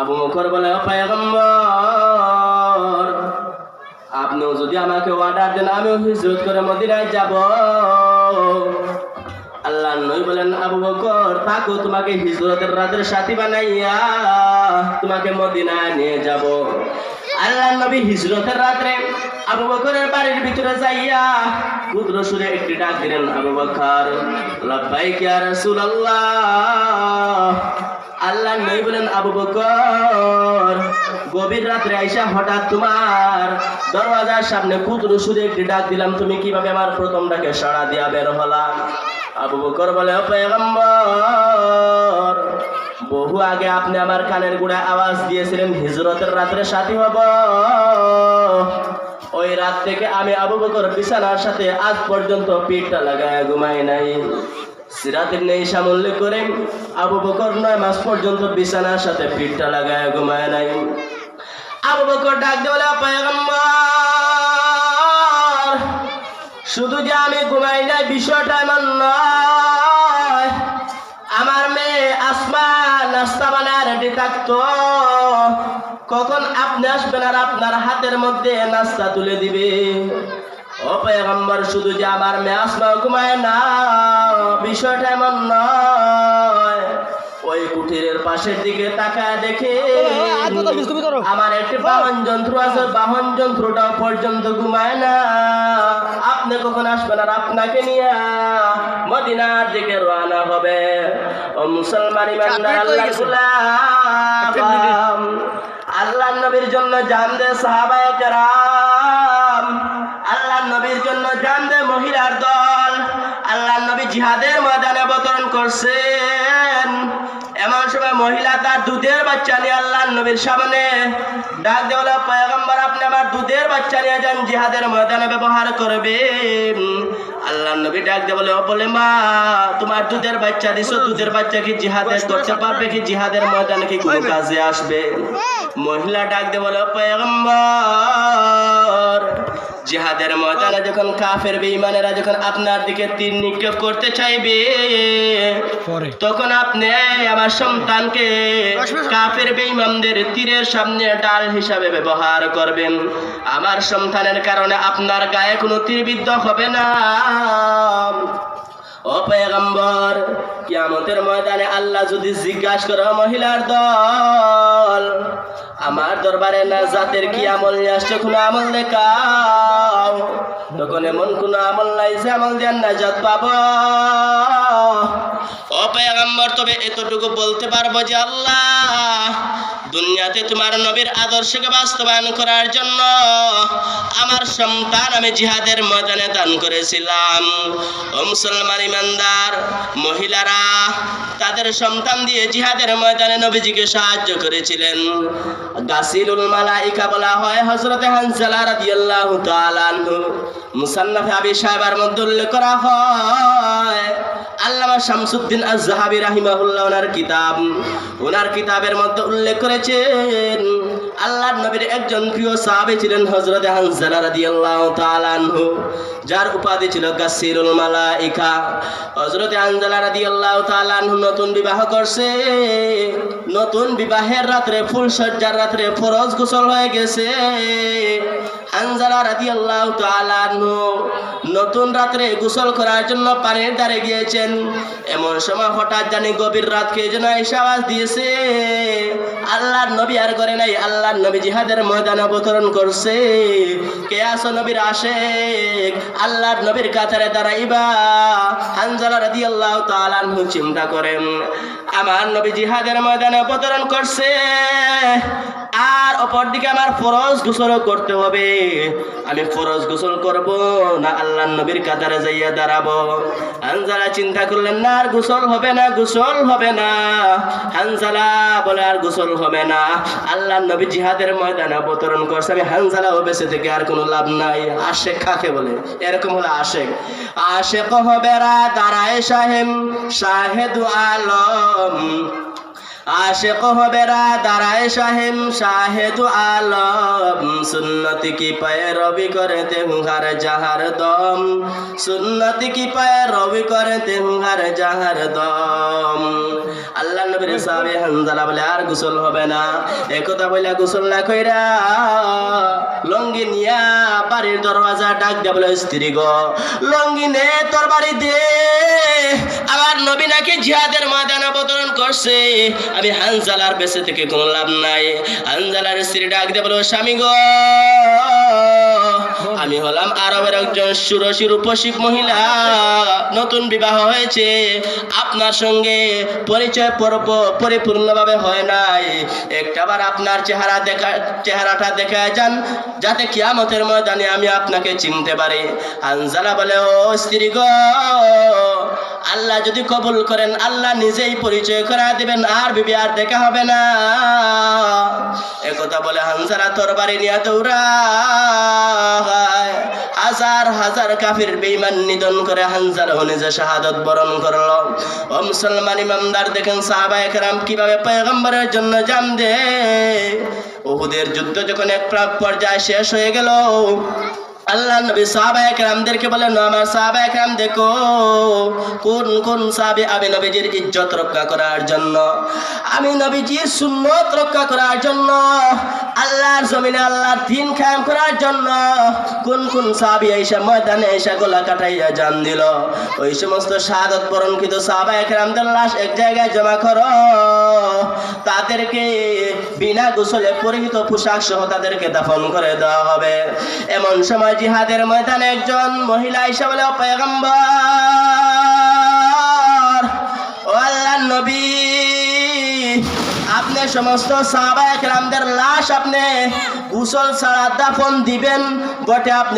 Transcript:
আবু বকর বলে, ও পয়গম্বর, আপনিও যদি আমাকে অর্ডার দেন আমিও হিজরত করে মদিনায় যাব। আল্লাহ নবী বলেন, আবু বকর থাকো, তোমাকে হিজরতের রাতের সাথী বানাইয়া তোমাকে মদিনায় নিয়ে যাব। আল্লাহ নবী হিজরতের রাতে আবু বকরের বাড়ির ভিতরে যাইয়া ক্ষুদ্র সুরে একটি ডাক দিলেন, আবু বকর, লাব্বাইক ইয়া রাসূলুল্লাহ। আল্লাহ নবী বলেন, আবু বকর, গভীর রাত্রে আইসা হঠাৎ তোমার দরওয়াজার সামনে ক্ষুদ্র সুরে একটি ডাক দিলাম, তুমি কিভাবে আমার প্রথম ডাকে সাড়া দিয়া বের হলা? আবু বকর বলে, ও পয়গম্বর, বহু আগে আপনি আমার কানের গোড়ায় আওয়াজ দিয়েছিলেন হিজরতের রাত্রে সাথী হব। ওই রাত থেকে আমি আবু বকর বিছানার সাথে আজ পর্যন্ত পিঠটা লাগায় ঘুমাই নাই। সিরাতের নেই সামল্য করে আবু বকর 9 মাস পর্যন্ত বিছানার সাথে পিঠটা লাগায় ঘুমায় নাই। আবু বকর ডাক দিয়ে বলে, পয়গম্বর, শুধু যে আমি ঘুমাই নাই বিষয়টা এমন নয়, আমার মেয়ে আসমা নাস্তা বানায় রেডি থাকতো, কখন আপনি আসবেন আর আপনার হাতের মধ্যে নাস্তা তুলে দিবে। ও পয়গম্বর, শুধু যে আমার মেয়ে আসমা ঘুমায় না বিষয়টা এমন নয়, ওই কুঠিরের পাশের দিকে তাকায় দেখে আমার একটি বাহন যন্ত্র আছে, বাহন যন্ত্রটা পর্যন্ত ঘুমায় না। আপনি কখন আসবেন আর আপনাকে নিয়ে মদিনার দিকে রওনা হবে। ও মুসলমান ইমানদার আল্লাহর গোলাম, আল্লাহর নবীর জন্য জান দে সাহাবায়ে কেরাম, আল্লাহর নবীর জন্য জান দে মহিলার দল। আল্লাহর নবী জিহাদের ময়দানে অবতরণ করছেন। এমন সময় মহিলা তার দুধের বাচ্চা নিয়ে আল্লাহর নবীর সামনে ডাক দিয়ে বলে, পয়গম্বর, আপনি আমার দুধের বাচ্চা নিয়ে যান, জিহাদের ময়দানে ব্যবহার করবেন। আল্লাহর নবী ডাক দিয়ে বলে, ও বলে মা, তোমার দুধের বাচ্চা দিছো, দুধের বাচ্চা কি জিহাদে করতে পারবে? কি জিহাদের ময়দানে কি কোনো কাজে আসবে? মহিলা ডাক দিয়ে বলে, ও পয়গম্বর, জিহাদের ময়দানে যখন কাফের বেঈমানেরা যখন আপনার দিকে তীর নিক্ষেপ করতে চাইবে, তখন আপনি আমার সন্তানকে কাফের বেঈমানদের তীরের সামনে ডাল হিসাবে ব্যবহার করবেন। আমার সন্তানের কারণে আপনার গায়ে কোনো তীরবিদ্ধ হবে না। ও পয়গম্বর, কিয়ামতের ময়দানে আল্লাহ যদি জিজ্ঞাসা করে, মহিলার দল, আমার দরবারে নাজাতের কি আমল নিয়ে আসছে, কোনো আমল দেখাও। তখন এমন কোনো আমল নাই যে আমল দিয়ে নাজাত পাবো। ও পয়গম্বর, তবে এতটুকু বলতে পারবো যে আল্লাহ দুনিয়াতে তোমার নবীর আদর্শকে বাস্তবায়ন করার জন্য আমার সন্তান আমি জিহাদের ময়দানে দান করেছিলাম। ও মুসলমান ইমানদার, মহিলারা তাদের সন্তান দিয়ে জিহাদের ময়দানে নবীজিকে সাহায্য করেছিলেন। গাসিলুল মালাইকা বলা হয় হযরতে হানজালা রাদিয়াল্লাহু তাআলা আনহু। মুসান্নাফে আবি শায়বার মধ্যে উল্লেখ করা হয়, আল্লামা শামসুদ্দিন আয-যাহাবী রাহিমাহুল্লাহ ওনার কিতাবের মধ্যে উল্লেখ করেছেন, আল্লাহর নবীর একজন প্রিয় সাহাবী ছিলেন হযরতে হানজালা রাদিয়াল্লাহু তাআলা আনহু, যার উপাধি ছিল গাসিলুল মালাইকা। হযরতে হানজালা রাদিয়াল্লাহু তাআলা আনহু নতুন বিবাহ করছে। নতুন বিবাহের রাত্রে, ফুলসজ্জার রাত্রে ফরজ গোসল হয়ে গেছে। হানজালা রাদিয়াল্লাহু তাআলা আনহু নতুন রাত্রে গোসল করার জন্য পানির ধারে গিয়েছেন। এমন সময় হঠাৎ জানি গভীর রাত কে যেন এসে আওয়াজ দিয়েছে। আল্লাহর নবী আর করে নাই, আল্লাহর নবী জিহাদের ময়দানে অবতরণ করছে। কে আসো নবীর আশিক, আল্লাহর নবীর কাতারে দাঁড়াইবা। হানজালা রাদিয়াল্লাহু তাআলা আনহু চিন্তা করেন, আমার নবী জিহাদের ময়দানে অবতরণ করছে, আর অপরদিকে আমার ফরজ গোসল করতে হবে। আমি ফরজ গোসল করব না আল্লাহর নবীর কাতারে যাইয়া দাঁড়াবো? হানজালা চিন্তা করলেন, না আর গোসল হবে না, গোসল হবে না। হানজালা বলে, আর গোসল হবে না, আল্লাহর নবী জিহাদের ময়দানে অবতরণ করছে, আমি হানজালাও বেঁচে থেকে আর কোনো লাভ নাই। আশেক কাকে বলে? এরকম হলো আশেক। আশেক হবে রা দাঁড়ায় শাহেম শাহেদু আলম, आशिक हबेरा दाराए शाहिम शाहेदु आलम सुन्नत की पैरवी करते हूँ हर जहर दम सुन्नत की पैरवी करते हूँ हर जहर दम আল্লাহ নবীর সাহাবী হানজালা বলে আর গোসল হবে না একথা বলে গোসল না কইরা লঙ্গি নিয়া বাড়ির দরজা ডাক দিয়া বলে স্ত্রী গো লঙ্গি নে তোর বাড়ি দে আমার নবী নাকি জিহাদের ময়দানে অবতরণ করছে আমি হানজালার বেঁচে থেকে কোনো লাভ নাই হানজালার স্ত্রী ডাক দিয়ে বলো স্বামী গো আমি হলাম আরবের একজন সুরসী রূপসী মহিলা নতুন বিবাহ হয়েছে আপনার সঙ্গে পরিচয় পর্ব পরিপূর্ণভাবে হয় নাই একটাবার আপনার চেহারাটা দেখা যান যাতে কিয়ামতের ময়দানে আমি আপনাকে চিনতে পারি হানজালা বলে ও স্ত্রী গো আল্লাহ যদি কবুল করেন আল্লাহ নিজেই পরিচয় করা দিবেন আর বিবি আর দেখা হবে না একথা বলে হানজালা তরবারি নিয়ে দৌড়ায় হাজার হাজার কাফির বেঈমান নিধন করে হানজালা নিজে শাহাদাত বরণ করলো ও মুসলমান ইমানদার দেখেন সাহাবায়ে কেরাম কিভাবে পয়গম্বরের জন্য জান দেয় উহুদের যুদ্ধ যখন এক পর্যায়ে শেষ হয়ে গেল আল্লাহ নবী সাহাবায়ে কেরামদেরকে বলেন আমার সাহাবায়ে কেরাম দেখো কোন কোন সাহাবী আমি নবীজির ইজ্জত রক্ষা করার জন্য আমি নবীজির সুন্নাত রক্ষা করার জন্য আল্লাহর জমিনে আল্লাহর দ্বীন কায়েম করার জন্য কোন কোন সাহাবী এসে ময়দানে এসে গলা কাটাইয়া জান দিল ওই সমস্ত শাহাদাত বরণকৃত সাহাবায়ে কেরামদের লাশ এক জায়গায় জমা করো তাদেরকে বিনা গোসলে পরিহিত পোশাক সহ তাদেরকে দাফন করে দেওয়া হবে এমন সময় জিহাদের ময়দানে একজন মহিলা এসে বলে পয়গম্বর ও আল্লাহর নবী আপনি সমস্ত সাহাবায়ে কেরামদের লাশ আপনি গোসল ছাড়া দাফন দিবেন বটে আপনি